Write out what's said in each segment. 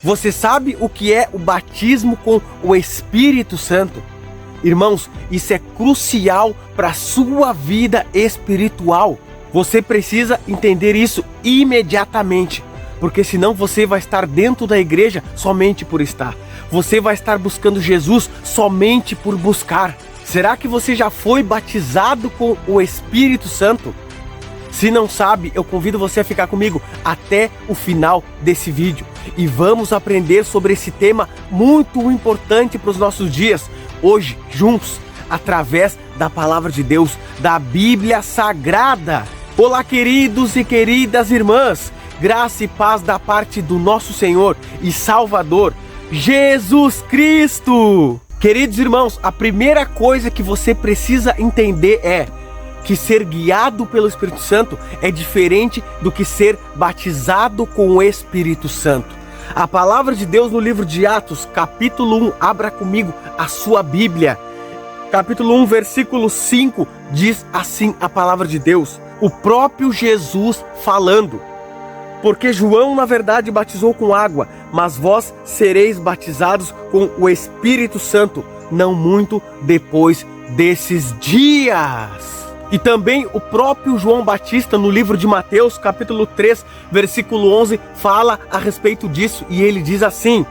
Você sabe o que é o batismo com o Espírito Santo? Irmãos, isso é crucial para a sua vida espiritual. Você precisa entender isso imediatamente, porque senão você vai estar dentro da igreja somente por estar. Você vai estar buscando Jesus somente por buscar. Será que você já foi batizado com o Espírito Santo? Se não sabe, eu convido você a ficar comigo até o final desse vídeo. E vamos aprender sobre esse tema muito importante para os nossos dias, hoje, juntos, através da Palavra de Deus, da Bíblia Sagrada. Olá, queridos e queridas irmãs, graça e paz da parte do nosso Senhor e Salvador, Jesus Cristo. Queridos irmãos, a primeira coisa que você precisa entender é que ser guiado pelo Espírito Santo é diferente do que ser batizado com o Espírito Santo. A palavra de Deus no livro de Atos, capítulo 1, abra comigo a sua Bíblia. Capítulo 1, versículo 5, diz assim a palavra de Deus, o próprio Jesus falando. Porque João, na verdade, batizou com água, mas vós sereis batizados com o Espírito Santo, não muito depois desses dias. E também o próprio João Batista, no livro de Mateus, capítulo 3, versículo 11, fala a respeito disso. E ele diz assim,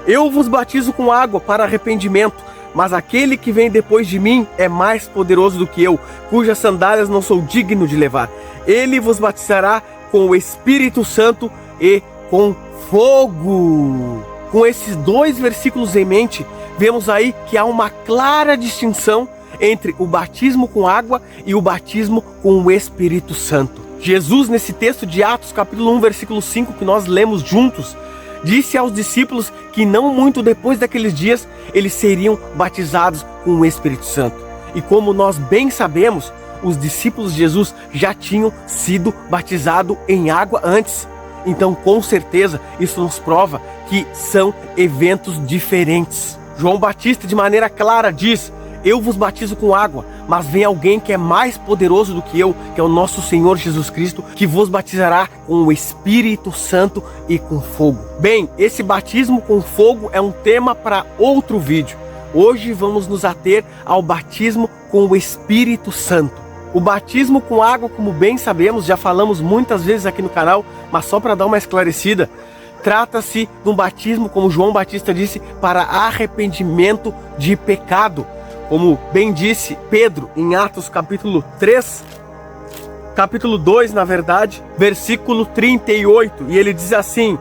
eu vos batizo com água para arrependimento, mas aquele que vem depois de mim é mais poderoso do que eu, cujas sandálias não sou digno de levar. Ele vos batizará com o Espírito Santo e com fogo. Com esses dois versículos em mente, vemos aí que há uma clara distinção entre o batismo com água e o batismo com o Espírito Santo. Jesus, nesse texto de Atos, capítulo 1, versículo 5, que nós lemos juntos, disse aos discípulos que não muito depois daqueles dias, eles seriam batizados com o Espírito Santo. E como nós bem sabemos, os discípulos de Jesus já tinham sido batizados em água antes. Então, com certeza, isso nos prova que são eventos diferentes. João Batista, de maneira clara, diz, eu vos batizo com água, mas vem alguém que é mais poderoso do que eu, que é o nosso Senhor Jesus Cristo, que vos batizará com o Espírito Santo e com fogo. Bem, esse batismo com fogo é um tema para outro vídeo. Hoje vamos nos ater ao batismo com o Espírito Santo. O batismo com água, como bem sabemos, já falamos muitas vezes aqui no canal, mas só para dar uma esclarecida, trata-se de um batismo, como João Batista disse, para arrependimento de pecado. Como bem disse Pedro em Atos capítulo 3, capítulo 2, na verdade, versículo 38, e ele diz assim,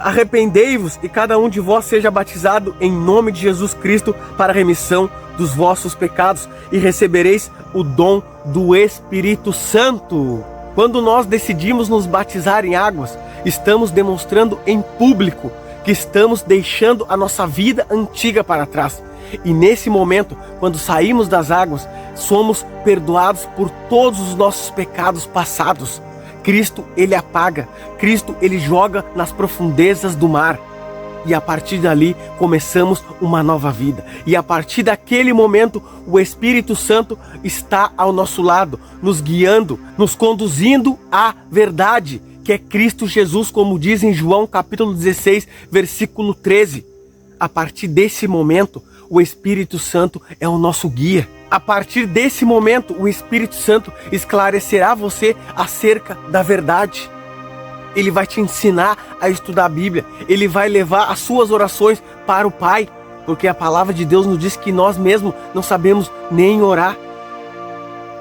arrependei-vos e cada um de vós seja batizado em nome de Jesus Cristo para a remissão dos vossos pecados e recebereis o dom do Espírito Santo. Quando nós decidimos nos batizar em águas, estamos demonstrando em público que estamos deixando a nossa vida antiga para trás. E nesse momento, quando saímos das águas, somos perdoados por todos os nossos pecados passados. Cristo, ele apaga. Cristo, ele joga nas profundezas do mar. E a partir dali, começamos uma nova vida. E a partir daquele momento, o Espírito Santo está ao nosso lado, nos guiando, nos conduzindo à verdade, que é Cristo Jesus, como diz em João capítulo 16, versículo 13. A partir desse momento, o Espírito Santo é o nosso guia. A partir desse momento, o Espírito Santo esclarecerá você acerca da verdade. Ele vai te ensinar a estudar a Bíblia. Ele vai levar as suas orações para o Pai. Porque a palavra de Deus nos diz que nós mesmos não sabemos nem orar.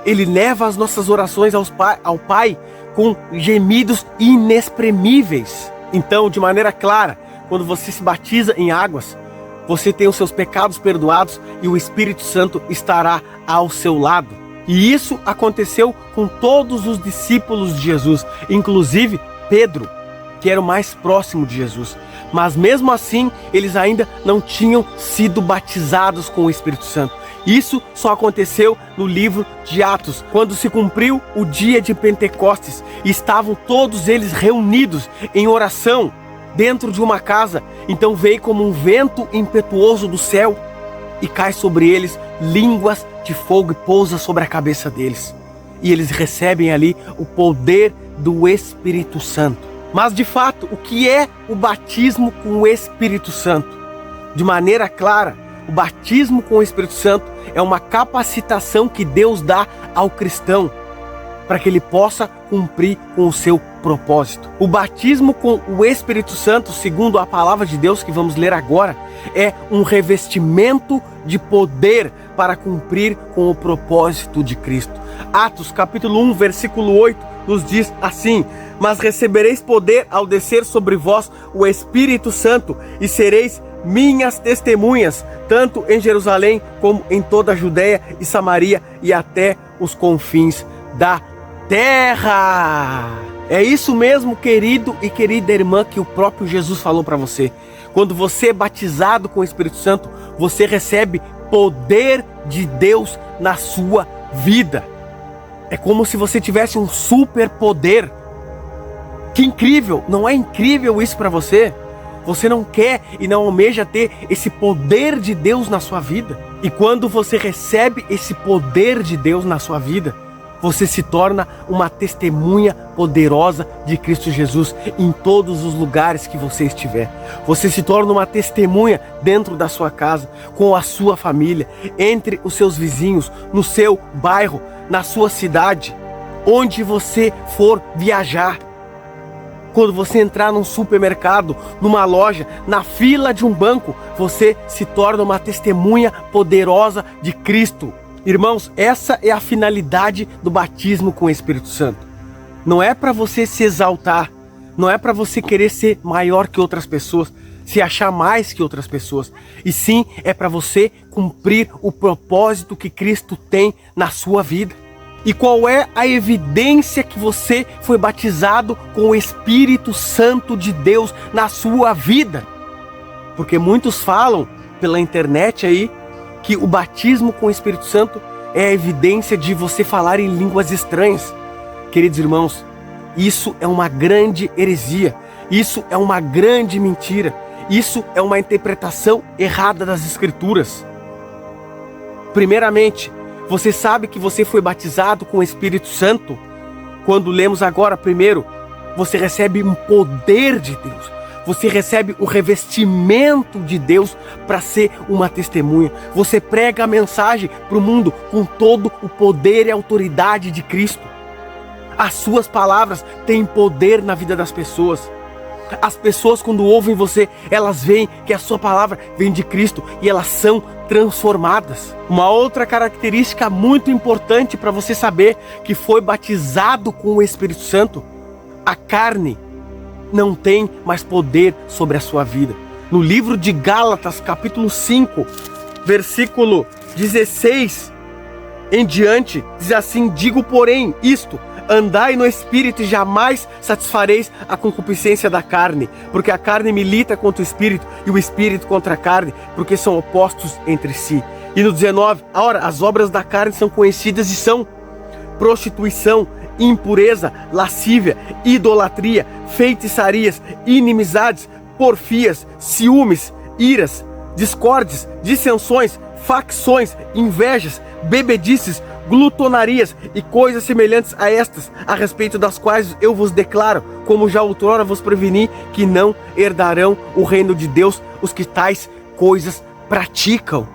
Ele leva as nossas orações ao Pai com gemidos inexprimíveis. Então, de maneira clara, quando você se batiza em águas, você tem os seus pecados perdoados e o Espírito Santo estará ao seu lado. E isso aconteceu com todos os discípulos de Jesus, inclusive Pedro, que era o mais próximo de Jesus. Mas mesmo assim, eles ainda não tinham sido batizados com o Espírito Santo. Isso só aconteceu no livro de Atos, quando se cumpriu o dia de Pentecostes e estavam todos eles reunidos em oração dentro de uma casa. Então veio como um vento impetuoso do céu e cai sobre eles línguas de fogo e pousa sobre a cabeça deles. E eles recebem ali o poder do Espírito Santo. Mas de fato, o que é o batismo com o Espírito Santo? De maneira clara, o batismo com o Espírito Santo é uma capacitação que Deus dá ao cristão para que ele possa cumprir com o seu propósito. O batismo com o Espírito Santo, segundo a palavra de Deus que vamos ler agora, é um revestimento de poder para cumprir com o propósito de Cristo. Atos capítulo 1, versículo 8 nos diz assim: mas recebereis poder ao descer sobre vós o Espírito Santo e sereis minhas testemunhas, tanto em Jerusalém como em toda a Judéia e Samaria e até os confins da terra. É isso mesmo, querido e querida irmã, que o próprio Jesus falou para você. Quando você é batizado com o Espírito Santo, você recebe poder de Deus na sua vida. É como se você tivesse um superpoder. Que incrível! Não é incrível isso para você? Você não quer e não almeja ter esse poder de Deus na sua vida? E quando você recebe esse poder de Deus na sua vida, você se torna uma testemunha poderosa de Cristo Jesus em todos os lugares que você estiver. Você se torna uma testemunha dentro da sua casa, com a sua família, entre os seus vizinhos, no seu bairro, na sua cidade, onde você for viajar. Quando você entrar num supermercado, numa loja, na fila de um banco, você se torna uma testemunha poderosa de Cristo. Irmãos, essa é a finalidade do batismo com o Espírito Santo. Não é para você se exaltar, não é para você querer ser maior que outras pessoas, se achar mais que outras pessoas, e sim é para você cumprir o propósito que Cristo tem na sua vida. E qual é a evidência que você foi batizado com o Espírito Santo de Deus na sua vida? Porque muitos falam pela internet aí que o batismo com o Espírito Santo é a evidência de você falar em línguas estranhas. Queridos irmãos, isso é uma grande heresia, isso é uma grande mentira, isso é uma interpretação errada das Escrituras. Primeiramente, você sabe que você foi batizado com o Espírito Santo? Quando lemos agora primeiro, você recebe um poder de Deus. Você recebe o revestimento de Deus para ser uma testemunha. Você prega a mensagem para o mundo com todo o poder e autoridade de Cristo. As suas palavras têm poder na vida das pessoas. As pessoas, quando ouvem você, elas veem que a sua palavra vem de Cristo e elas são transformadas. Uma outra característica muito importante para você saber que foi batizado com o Espírito Santo: a carne não tem mais poder sobre a sua vida. No livro de Gálatas, capítulo 5, versículo 16 em diante, diz assim: digo, porém, isto, andai no Espírito e jamais satisfareis a concupiscência da carne, porque a carne milita contra o Espírito e o Espírito contra a carne, porque são opostos entre si. E no 19, ora, as obras da carne são conhecidas e são prostituição, impureza, lascívia, idolatria, feitiçarias, inimizades, porfias, ciúmes, iras, discórdias, dissensões, facções, invejas, bebedices, glutonarias e coisas semelhantes a estas, a respeito das quais eu vos declaro, como já outrora vos preveni, que não herdarão o reino de Deus os que tais coisas praticam.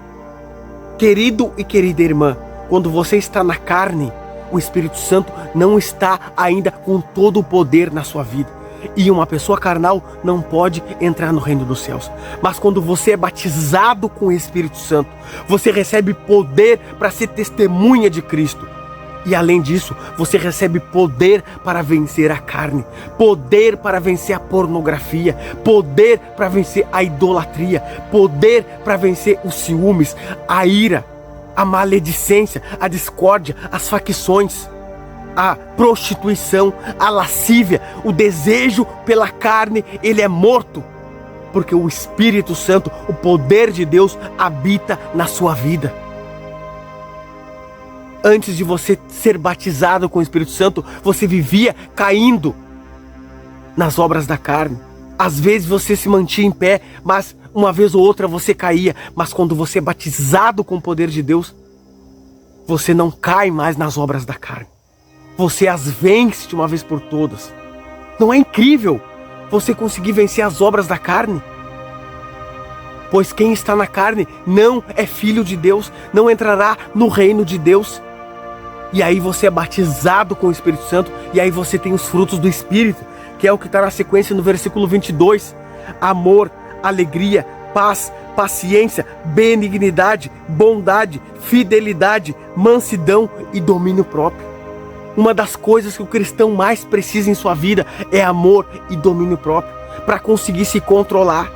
Querido e querida irmã, quando você está na carne, o Espírito Santo não está ainda com todo o poder na sua vida. E uma pessoa carnal não pode entrar no reino dos céus. Mas quando você é batizado com o Espírito Santo, você recebe poder para ser testemunha de Cristo. E além disso, você recebe poder para vencer a carne, poder para vencer a pornografia, poder para vencer a idolatria, poder para vencer os ciúmes, a ira, a maledicência, a discórdia, as facções, a prostituição, a lascívia, o desejo pela carne. Ele é morto, porque o Espírito Santo, o poder de Deus, habita na sua vida. Antes de você ser batizado com o Espírito Santo, você vivia caindo nas obras da carne. Às vezes você se mantinha em pé, mas uma vez ou outra você caía. Mas quando você é batizado com o poder de Deus, você não cai mais nas obras da carne. Você as vence de uma vez por todas. Não é incrível você conseguir vencer as obras da carne? Pois quem está na carne não é filho de Deus, não entrará no reino de Deus. E aí você é batizado com o Espírito Santo, e aí você tem os frutos do Espírito, que é o que está na sequência no versículo 22. Amor, alegria, paz, paciência, benignidade, bondade, fidelidade, mansidão e domínio próprio. Uma das coisas que o cristão mais precisa em sua vida é amor e domínio próprio, para conseguir se controlar.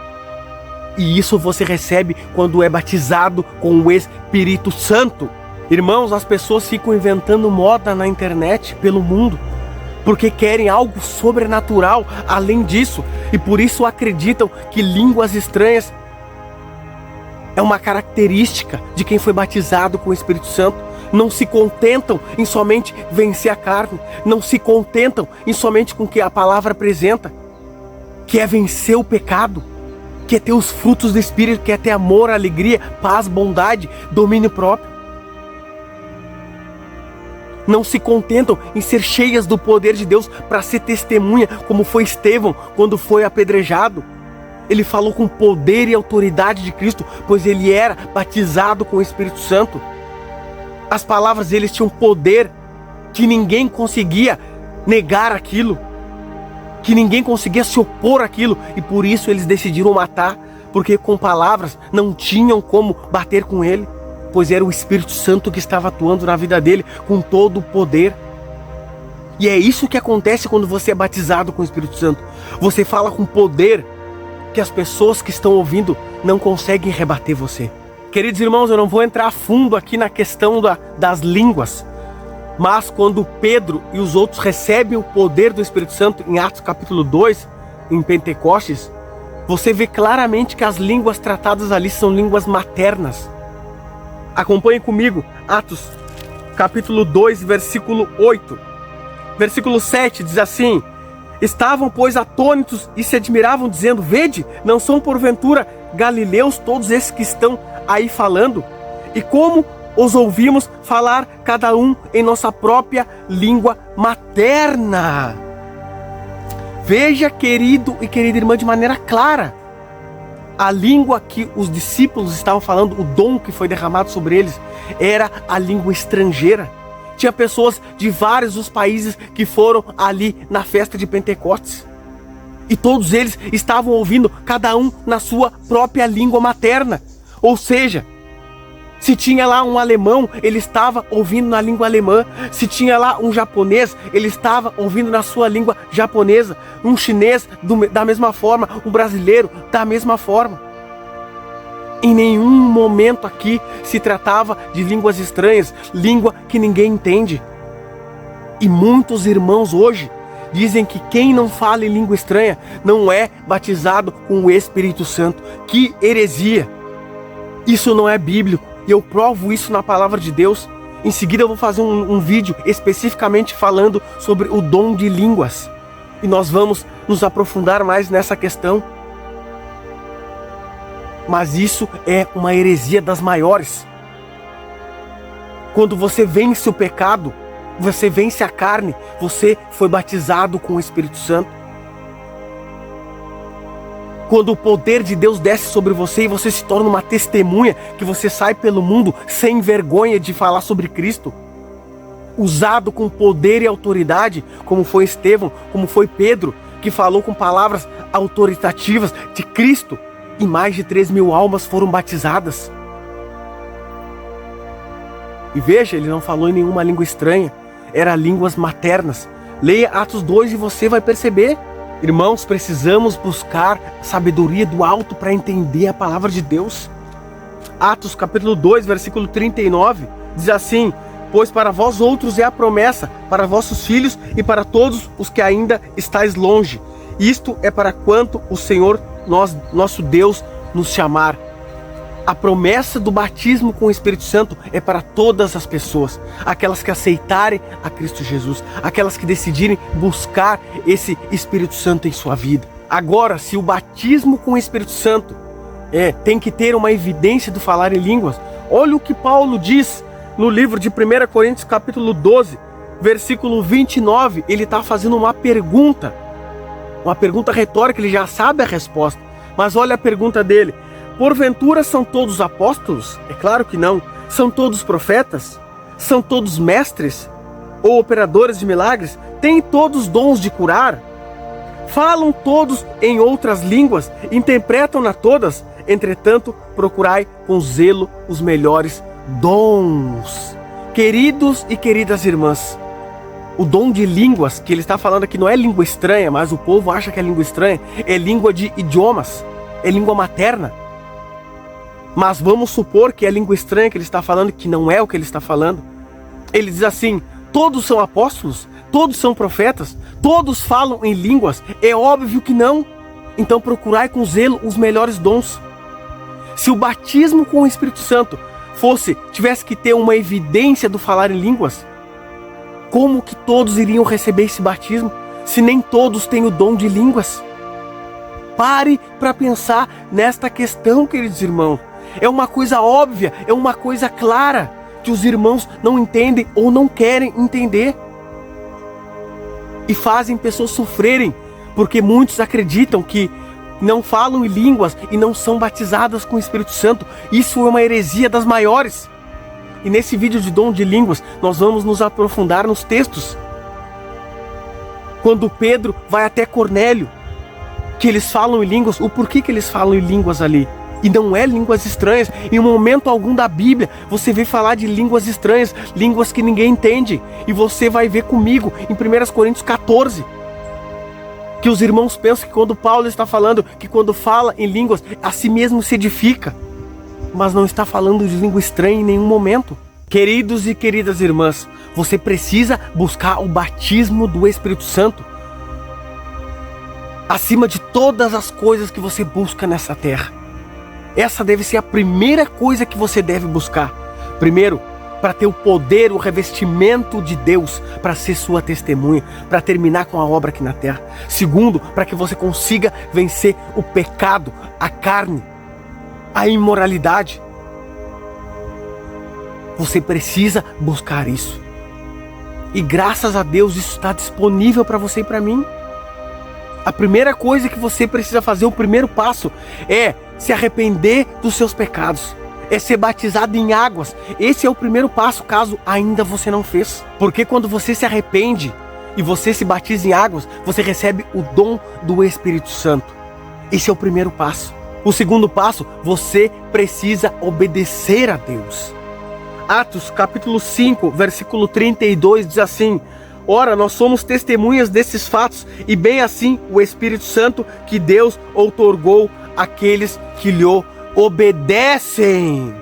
E isso você recebe quando é batizado com o Espírito Santo. Irmãos, as pessoas ficam inventando moda na internet, pelo mundo, porque querem algo sobrenatural além disso. E por isso acreditam que línguas estranhas é uma característica de quem foi batizado com o Espírito Santo. Não se contentam em somente vencer a carne. Não se contentam em somente com o que a palavra apresenta, que é vencer o pecado, que é ter os frutos do Espírito, que é ter amor, alegria, paz, bondade, domínio próprio. Não se contentam em ser cheias do poder de Deus para ser testemunha, como foi Estevão quando foi apedrejado. Ele falou com poder e autoridade de Cristo, pois ele era batizado com o Espírito Santo. As palavras deles tinham poder que ninguém conseguia negar aquilo, que ninguém conseguia se opor àquilo, e por isso eles decidiram matar, porque com palavras não tinham como bater com ele, pois era o Espírito Santo que estava atuando na vida dele com todo o poder. E é isso que acontece quando você é batizado com o Espírito Santo. Você fala com poder que as pessoas que estão ouvindo não conseguem rebater você. Queridos irmãos, eu não vou entrar a fundo aqui na questão das línguas, mas quando Pedro e os outros recebem o poder do Espírito Santo em Atos capítulo 2, em Pentecostes, você vê claramente que as línguas tratadas ali são línguas maternas. Acompanhe comigo, Atos capítulo 2, versículo 8. Versículo 7 diz assim: estavam, pois, atônitos e se admiravam, dizendo: vede, não são porventura galileus todos esses que estão aí falando? E como os ouvimos falar cada um em nossa própria língua materna. Veja, querido e querida irmã, de maneira clara, a língua que os discípulos estavam falando, o dom que foi derramado sobre eles, era a língua estrangeira. Tinha pessoas de vários os países que foram ali na festa de Pentecostes. E todos eles estavam ouvindo, cada um na sua própria língua materna. Ou seja, se tinha lá um alemão, ele estava ouvindo na língua alemã. Se tinha lá um japonês, ele estava ouvindo na sua língua japonesa. Um chinês, da mesma forma. Um brasileiro, da mesma forma. Em nenhum momento aqui se tratava de línguas estranhas, língua que ninguém entende. E muitos irmãos hoje dizem que quem não fala em língua estranha não é batizado com o Espírito Santo. Que heresia! Isso não é bíblico. E eu provo isso na palavra de Deus. Em seguida eu vou fazer um vídeo especificamente falando sobre o dom de línguas. E nós vamos nos aprofundar mais nessa questão. Mas isso é uma heresia das maiores. Quando você vence o pecado, você vence a carne, você foi batizado com o Espírito Santo. Quando o poder de Deus desce sobre você e você se torna uma testemunha, que você sai pelo mundo sem vergonha de falar sobre Cristo, usado com poder e autoridade, como foi Estevão, como foi Pedro, que falou com palavras autoritativas de Cristo, e mais de 3.000 almas foram batizadas. E veja, ele não falou em nenhuma língua estranha, eram línguas maternas. Leia Atos 2 e você vai perceber. Irmãos, precisamos buscar sabedoria do alto para entender a palavra de Deus. Atos capítulo 2, versículo 39, diz assim: pois para vós outros é a promessa, para vossos filhos e para todos os que ainda estáis longe. Isto é para quanto o Senhor, nosso Deus, nos chamar. A promessa do batismo com o Espírito Santo é para todas as pessoas, aquelas que aceitarem a Cristo Jesus, aquelas que decidirem buscar esse Espírito Santo em sua vida. Agora, se o batismo com o Espírito Santo tem que ter uma evidência do falar em línguas, olha o que Paulo diz no livro de 1 Coríntios capítulo 12, versículo 29, ele está fazendo uma pergunta. Uma pergunta retórica, ele já sabe a resposta. Mas olha a pergunta dele. Porventura são todos apóstolos? É claro que não. São todos profetas? São todos mestres? Ou operadores de milagres? Têm todos dons de curar? Falam todos em outras línguas? Interpretam-na todas? Entretanto, procurai com zelo os melhores dons. Queridos e queridas irmãs, o dom de línguas que ele está falando aqui não é língua estranha, mas o povo acha que é língua estranha, é língua de idiomas, é língua materna. Mas vamos supor que é língua estranha que ele está falando, que não é o que ele está falando. Ele diz assim: todos são apóstolos? Todos são profetas? Todos falam em línguas? É óbvio que não. Então procurai com zelo os melhores dons. Se o batismo com o Espírito Santo tivesse que ter uma evidência do falar em línguas, como que todos iriam receber esse batismo, se nem todos têm o dom de línguas? Pare para pensar nesta questão, queridos irmãos. É uma coisa óbvia, é uma coisa clara, que os irmãos não entendem ou não querem entender. E fazem pessoas sofrerem, porque muitos acreditam que não falam em línguas e não são batizadas com o Espírito Santo. Isso é uma heresia das maiores. E nesse vídeo de dom de línguas, nós vamos nos aprofundar nos textos. Quando Pedro vai até Cornélio, que eles falam em línguas, o porquê que eles falam em línguas ali? E não é línguas estranhas. Em momento algum da Bíblia, você vê falar de línguas estranhas, línguas que ninguém entende. E você vai ver comigo em 1 Coríntios 14, que os irmãos pensam que quando Paulo está falando, que quando fala em línguas, a si mesmo se edifica. Mas não está falando de língua estranha em nenhum momento. Queridos e queridas irmãs, você precisa buscar o batismo do Espírito Santo acima de todas as coisas que você busca nessa terra. Essa deve ser a primeira coisa que você deve buscar. Primeiro, para ter o poder, o revestimento de Deus, para ser sua testemunha, para terminar com a obra aqui na terra. Segundo, para que você consiga vencer o pecado, a carne, a imoralidade. Você precisa buscar isso. E graças a Deus isso está disponível para você e para mim. A primeira coisa que você precisa fazer, o primeiro passo, é se arrepender dos seus pecados. É ser batizado em águas. Esse é o primeiro passo, caso ainda você não fez. Porque quando você se arrepende e você se batiza em águas, você recebe o dom do Espírito Santo. Esse é o primeiro passo. O segundo passo, você precisa obedecer a Deus. Atos capítulo 5, versículo 32 diz assim: ora, nós somos testemunhas desses fatos, e bem assim o Espírito Santo que Deus outorgou àqueles que lhe obedecem.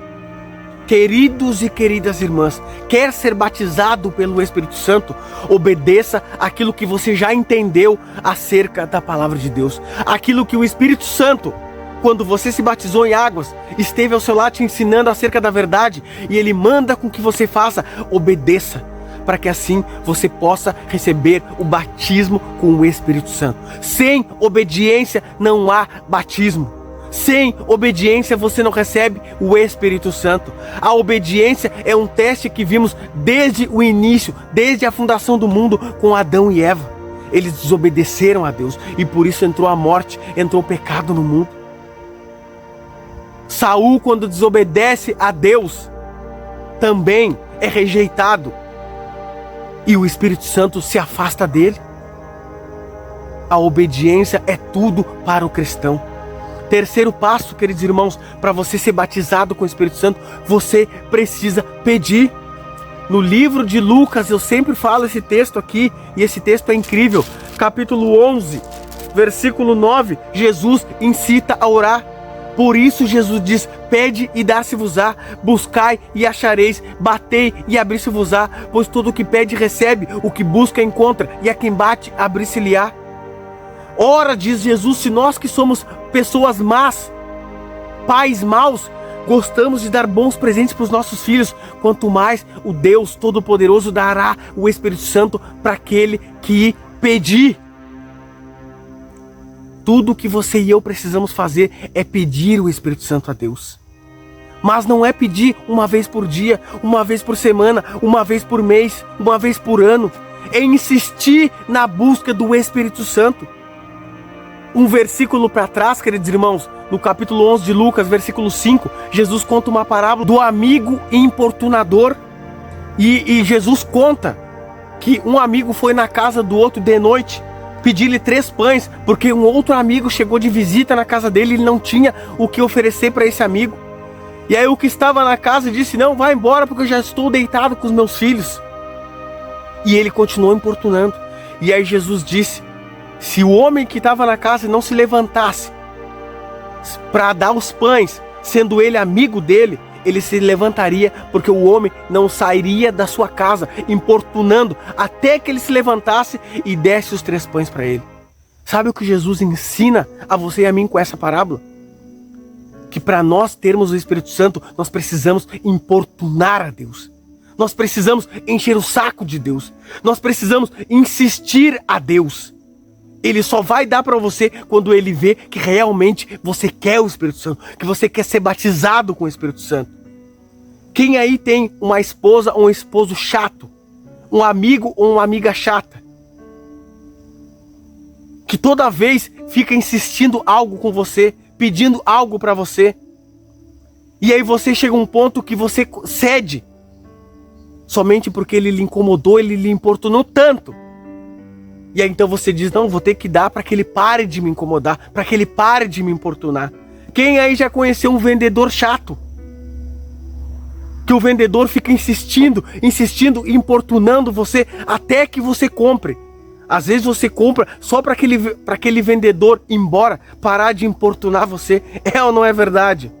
Queridos e queridas irmãs, quer ser batizado pelo Espírito Santo? Obedeça aquilo que você já entendeu acerca da palavra de Deus. Aquilo que o Espírito Santo, quando você se batizou em águas, esteve ao seu lado te ensinando acerca da verdade, e Ele manda com que você faça. Obedeça, para que assim você possa receber o batismo com o Espírito Santo. Sem obediência não há batismo. Sem obediência você não recebe o Espírito Santo. A obediência é um teste que vimos desde o início, desde a fundação do mundo com Adão e Eva. Eles desobedeceram a Deus e por isso entrou a morte, entrou o pecado no mundo. Saul, quando desobedece a Deus, também é rejeitado e o Espírito Santo se afasta dele. A obediência é tudo para o cristão. Terceiro passo, queridos irmãos, para você ser batizado com o Espírito Santo, você precisa pedir. No livro de Lucas, eu sempre falo esse texto aqui, e esse texto é incrível. Capítulo 11, versículo 9, Jesus incita a orar. Por isso Jesus diz: pede e dar-se-vos-á, buscai e achareis, batei e abrir-se-vos-á, pois todo o que pede recebe, o que busca encontra, e a quem bate abrir-se-lhe-á. Ora, diz Jesus, se nós que somos pessoas más, pais maus, gostamos de dar bons presentes para os nossos filhos, quanto mais o Deus Todo-Poderoso dará o Espírito Santo para aquele que pedir. Tudo que você e eu precisamos fazer é pedir o Espírito Santo a Deus. Mas não é pedir uma vez por dia, uma vez por semana, uma vez por mês, uma vez por ano. É insistir na busca do Espírito Santo. Um versículo para trás, queridos irmãos, no capítulo 11 de Lucas, versículo 5, Jesus conta uma parábola do amigo importunador. E Jesus conta que um amigo foi na casa do outro de noite pedir-lhe 3 pães, porque um outro amigo chegou de visita na casa dele e ele não tinha o que oferecer para esse amigo. E aí o que estava na casa disse: não, vai embora porque eu já estou deitado com os meus filhos. E ele continuou importunando. E aí Jesus disse: se o homem que estava na casa não se levantasse para dar os pães, sendo ele amigo dele, ele se levantaria, porque o homem não sairia da sua casa, importunando, até que ele se levantasse e desse os 3 pães para ele. Sabe o que Jesus ensina a você e a mim com essa parábola? Que para nós termos o Espírito Santo, nós precisamos importunar a Deus. Nós precisamos encher o saco de Deus. Nós precisamos insistir a Deus. Ele só vai dar para você quando ele vê que realmente você quer o Espírito Santo, que você quer ser batizado com o Espírito Santo. Quem aí tem uma esposa ou um esposo chato, um amigo ou uma amiga chata, que toda vez fica insistindo algo com você, pedindo algo para você, e aí você chega a um ponto que você cede, somente porque ele lhe incomodou, ele lhe importunou tanto. E aí então você diz: não, vou ter que dar para que ele pare de me incomodar, para que ele pare de me importunar. Quem aí já conheceu um vendedor chato? Que o vendedor fica insistindo, importunando você até que você compre. Às vezes você compra só para aquele vendedor ir embora, parar de importunar você. É ou não é verdade?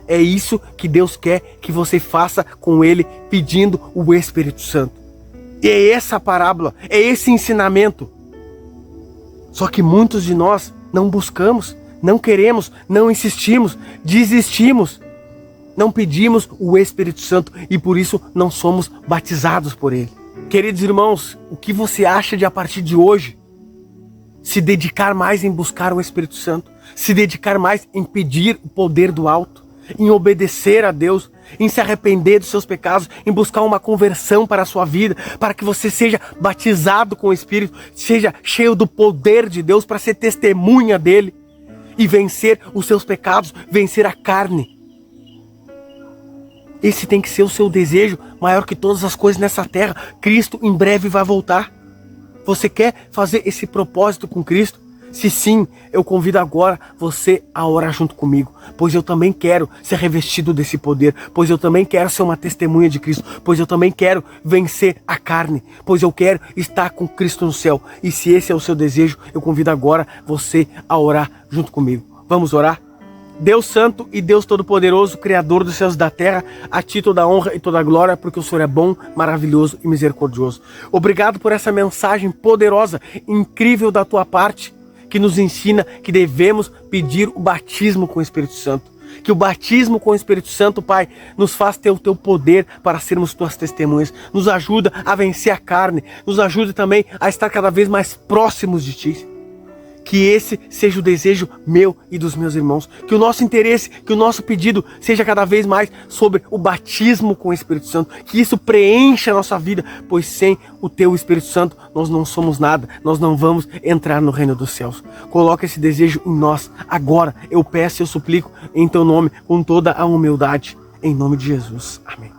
É isso que Deus quer que você faça com ele, pedindo o Espírito Santo. E é essa parábola, é esse ensinamento. Só que muitos de nós não buscamos, não queremos, não insistimos, desistimos. Não pedimos o Espírito Santo e por isso não somos batizados por ele. Queridos irmãos, o que você acha de a partir de hoje se dedicar mais em buscar o Espírito Santo? Se dedicar mais em pedir o poder do alto? Em obedecer a Deus, em se arrepender dos seus pecados, em buscar uma conversão para a sua vida, para que você seja batizado com o Espírito, seja cheio do poder de Deus para ser testemunha dele e vencer os seus pecados, vencer a carne. Esse tem que ser o seu desejo maior que todas as coisas nessa terra. Cristo em breve vai voltar. Você quer fazer esse propósito com Cristo? Se sim, eu convido agora você a orar junto comigo, pois eu também quero ser revestido desse poder, pois eu também quero ser uma testemunha de Cristo, pois eu também quero vencer a carne, pois eu quero estar com Cristo no céu. E se esse é o seu desejo, eu convido agora você a orar junto comigo. Vamos orar? Deus Santo e Deus Todo-Poderoso, Criador dos céus e da terra, a ti toda a honra e toda a glória, porque o Senhor é bom, maravilhoso e misericordioso. Obrigado por essa mensagem poderosa, incrível da tua parte, que nos ensina que devemos pedir o batismo com o Espírito Santo. Que o batismo com o Espírito Santo, Pai, nos faz ter o teu poder para sermos tuas testemunhas. Nos ajuda a vencer a carne, nos ajuda também a estar cada vez mais próximos de ti. Que esse seja o desejo meu e dos meus irmãos. Que o nosso interesse, que o nosso pedido seja cada vez mais sobre o batismo com o Espírito Santo. Que isso preencha a nossa vida, pois sem o teu Espírito Santo nós não somos nada. Nós não vamos entrar no reino dos céus. Coloca esse desejo em nós agora. Eu peço e eu suplico em teu nome com toda a humildade. Em nome de Jesus. Amém.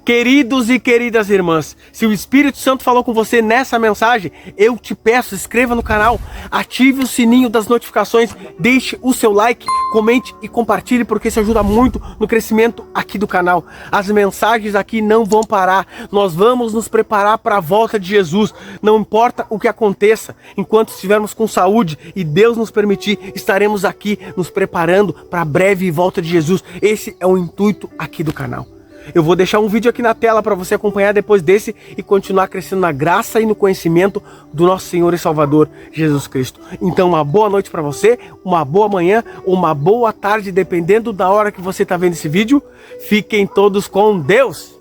Queridos e queridas irmãs, se o Espírito Santo falou com você nessa mensagem, eu te peço, se inscreva no canal, ative o sininho das notificações, deixe o seu like, comente e compartilhe, porque isso ajuda muito no crescimento aqui do canal. As mensagens aqui não vão parar, nós vamos nos preparar para a volta de Jesus, não importa o que aconteça, enquanto estivermos com saúde e Deus nos permitir, estaremos aqui nos preparando para a breve volta de Jesus. Esse é o intuito aqui do canal. Eu vou deixar um vídeo aqui na tela para você acompanhar depois desse e continuar crescendo na graça e no conhecimento do nosso Senhor e Salvador Jesus Cristo. Então uma boa noite para você, uma boa manhã, uma boa tarde, dependendo da hora que você está vendo esse vídeo. Fiquem todos com Deus!